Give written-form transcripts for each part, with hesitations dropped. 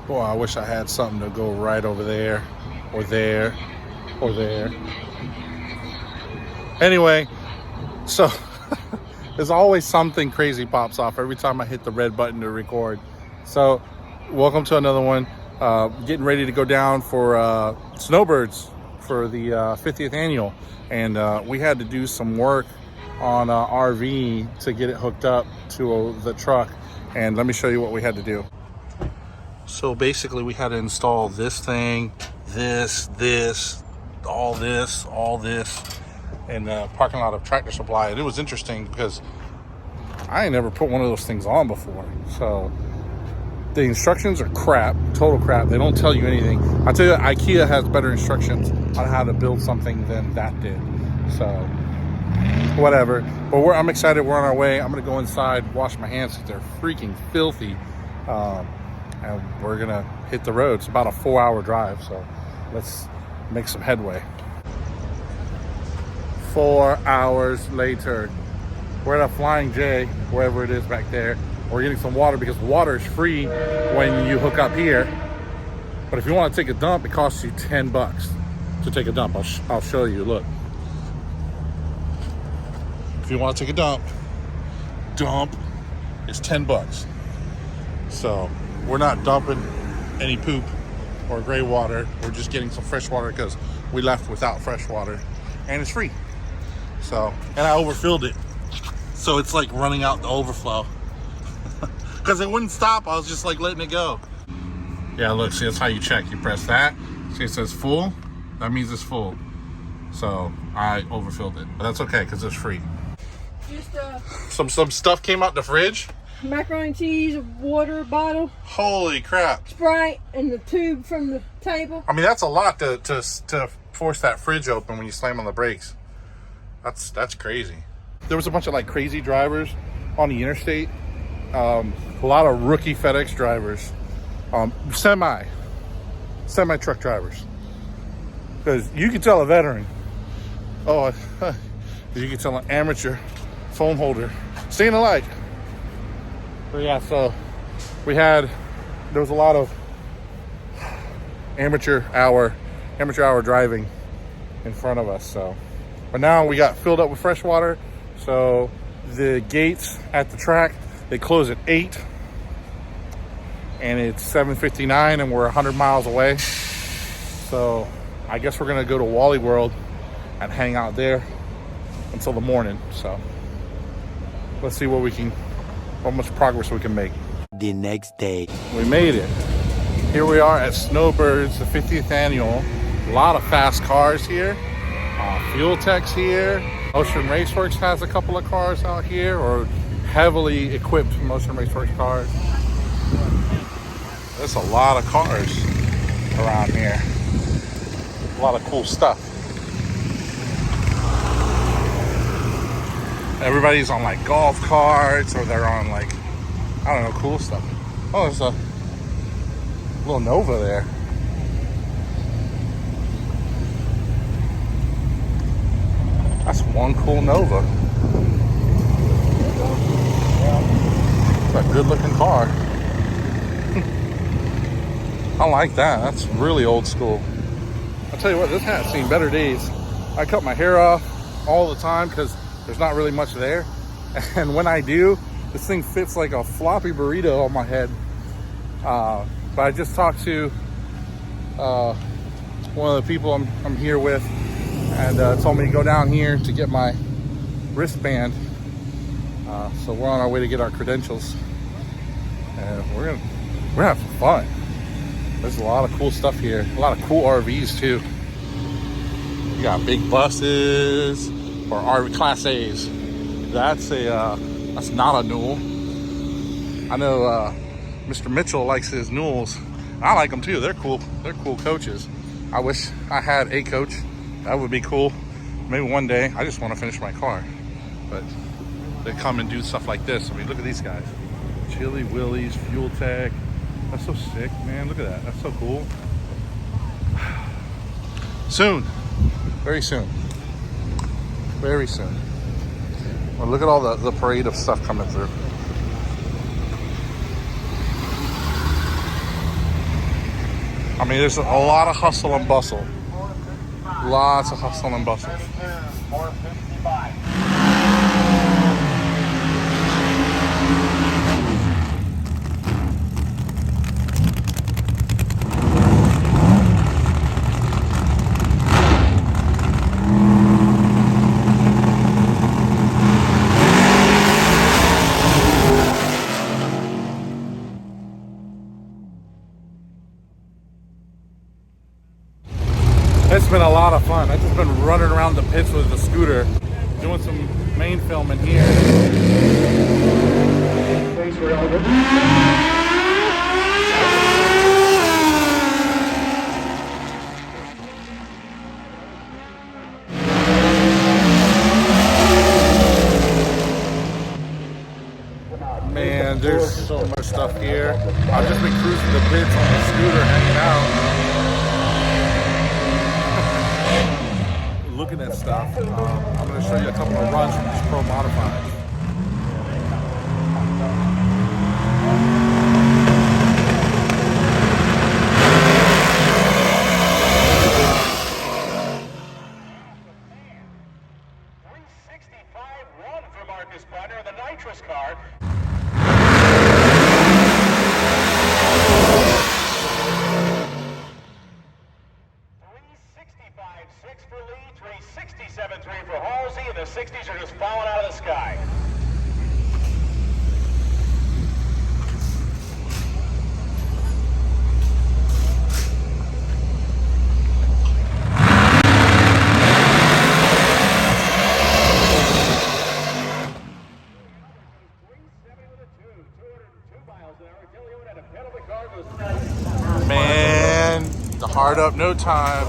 Boy, I wish I had something to go right over there, or there, or there. Anyway, so there's always something crazy pops off every time I hit the red button to record. So welcome to another one. Getting ready to go down for Snowbirds for the 50th annual. And we had to do some work on RV to get it hooked up to the truck. And let me show you what we had to do. So basically we had to install this thing, this, all this, in the parking lot of Tractor Supply. And it was interesting because I ain't never put one of those things on before. So the instructions are crap, total crap. They don't tell you anything. I'll tell you, IKEA has better instructions on how to build something than that did. So whatever. But I'm excited. We're on our way. I'm gonna go inside, wash my hands because they're freaking filthy. And we're gonna hit the road. It's about a 4-hour drive, so let's make some headway. 4 hours later, we're at a Flying J, wherever it is back there. We're getting some water because water is free when you hook up here. But if you want to take a dump, it costs you $10 to take a dump. I'll show you. Look, if you want to take a dump is $10. So we're not dumping any poop or gray water. We're just getting some fresh water because we left without fresh water, and it's free. So, and I overfilled it, so it's like running out the overflow because it wouldn't stop. I was just like letting it go. Yeah, look, see, that's how you check. You press that, see, it says full. That means it's full. So I overfilled it, but that's okay because it's free. Just some stuff came out the fridge. Macaroni and cheese, water bottle. Holy crap. Sprite and the tube from the table. I mean, that's a lot to force that fridge open when you slam on the brakes. That's crazy. There was a bunch of like crazy drivers on the interstate. A lot of rookie FedEx drivers. Semi truck drivers. Because you can tell a veteran. Oh, you can tell an amateur phone holder. Staying alike. But yeah, so there was a lot of amateur hour driving in front of us. So, but now we got filled up with fresh water. So the gates at the track, they close at 8, and it's 7:59, and we're 100 miles away. So I guess we're gonna go to Wally World and hang out there until the morning. So let's see how much progress we can make. The next day. We made it. Here we are at Snowbirds, the 50th annual. A lot of fast cars here. Fuel Tech's here. Motion Raceworks has a couple of cars out here, or heavily equipped Motion Raceworks cars. There's a lot of cars around here. A lot of cool stuff. Everybody's on like golf carts, or they're on like, I don't know, cool stuff. Oh, there's a little Nova there. That's one cool Nova. It's a good looking car. I like that. That's really old school. I'll tell you what, this hat's seen better days. I cut my hair off all the time because there's not really much there, and when I do, this thing fits like a floppy burrito on my head. But I just talked to one of the people I'm here with, and told me to go down here to get my wristband. So we're on our way to get our credentials, and we're gonna have some fun. There's a lot of cool stuff here, a lot of cool RVs too. You got big buses, or RV Class A's. That's not a Newell. I know Mr. Mitchell likes his Newells. I like them too. They're cool. They're cool coaches. I wish I had a coach. That would be cool. Maybe one day. I just want to finish my car. But they come and do stuff like this. I mean, look at these guys. Chili Willy's, Fuel Tech. That's so sick, man. Look at that. That's so cool. Soon. Very soon. Very soon. Well, look at all the parade of stuff coming through. I mean, there's a lot of hustle and bustle. Lots of hustle and bustle. It's been a lot of fun. I've just been running around the pits with the scooter, doing some main filming here. Man, there's so much stuff here. I've just been cruising the pits on the scooter, hanging out. Looking at stuff. I'm going to show you a couple of runs from these Pro Modifieds. For Halsey, and the 60s are just falling out of the sky. Man, the hard up no time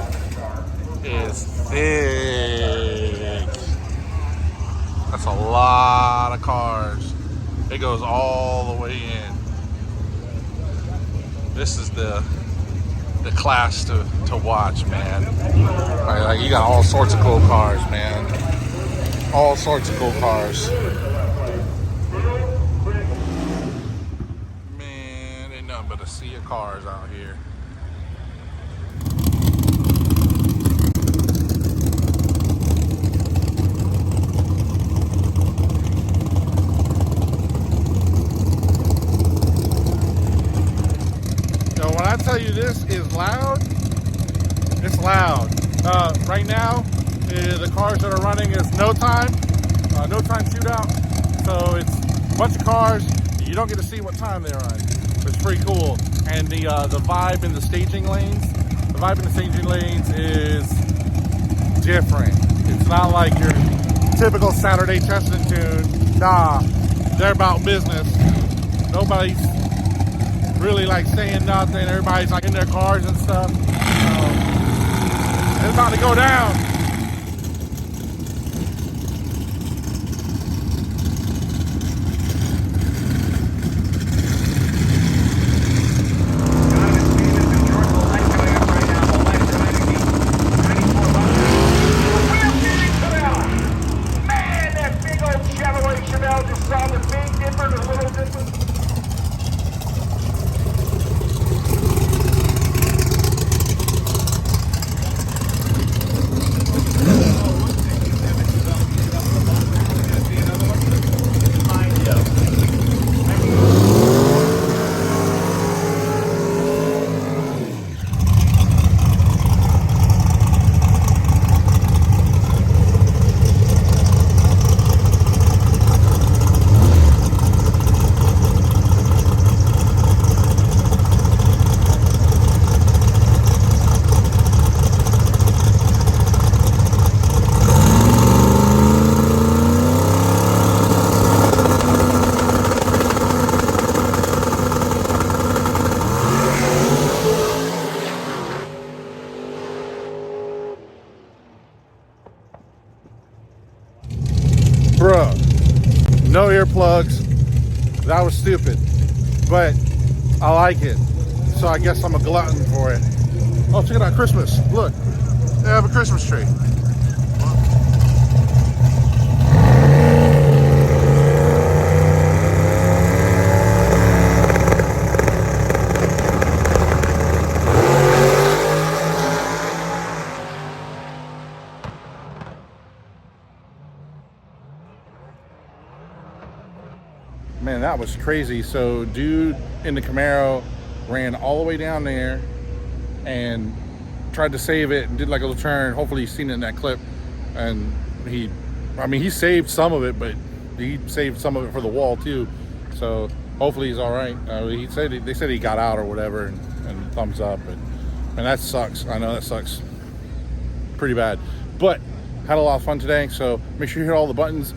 is thick. That's a lot of cars. It goes all the way in. This is the class to watch, man. Like, you got all sorts of cool cars, man. All sorts of cool cars. Man, ain't nothing but a sea of cars out here. I tell you, this is loud. It's loud. Right now, the cars that are running is no time shootout. So it's a bunch of cars. You don't get to see what time they run. It's pretty cool. And the vibe in the staging lanes, is different. It's not like your typical Saturday test and tune. Nah, they're about business. Nobody's really like saying nothing. Everybody's like in their cars and stuff. It's about to go down. Man, that big old Chevrolet Chevelle just saw the big dipper, the little dipper. Bruh, no earplugs. That was stupid, but I like it. So I guess I'm a glutton for it. Oh, check it out, Christmas. Look, they have a Christmas tree. that was crazy. So dude in the Camaro ran all the way down there and tried to save it and did like a little turn. Hopefully you've seen it in that clip. And he saved some of it, but he saved some of it for the wall too. So hopefully he's all right. They said he got out or whatever, and thumbs up. And that sucks. I know that sucks pretty bad. But had a lot of fun today. So make sure you hit all the buttons.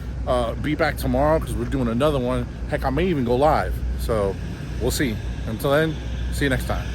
Be back tomorrow because we're doing another one. Heck, I may even go live. So we'll see. Until then, see you next time.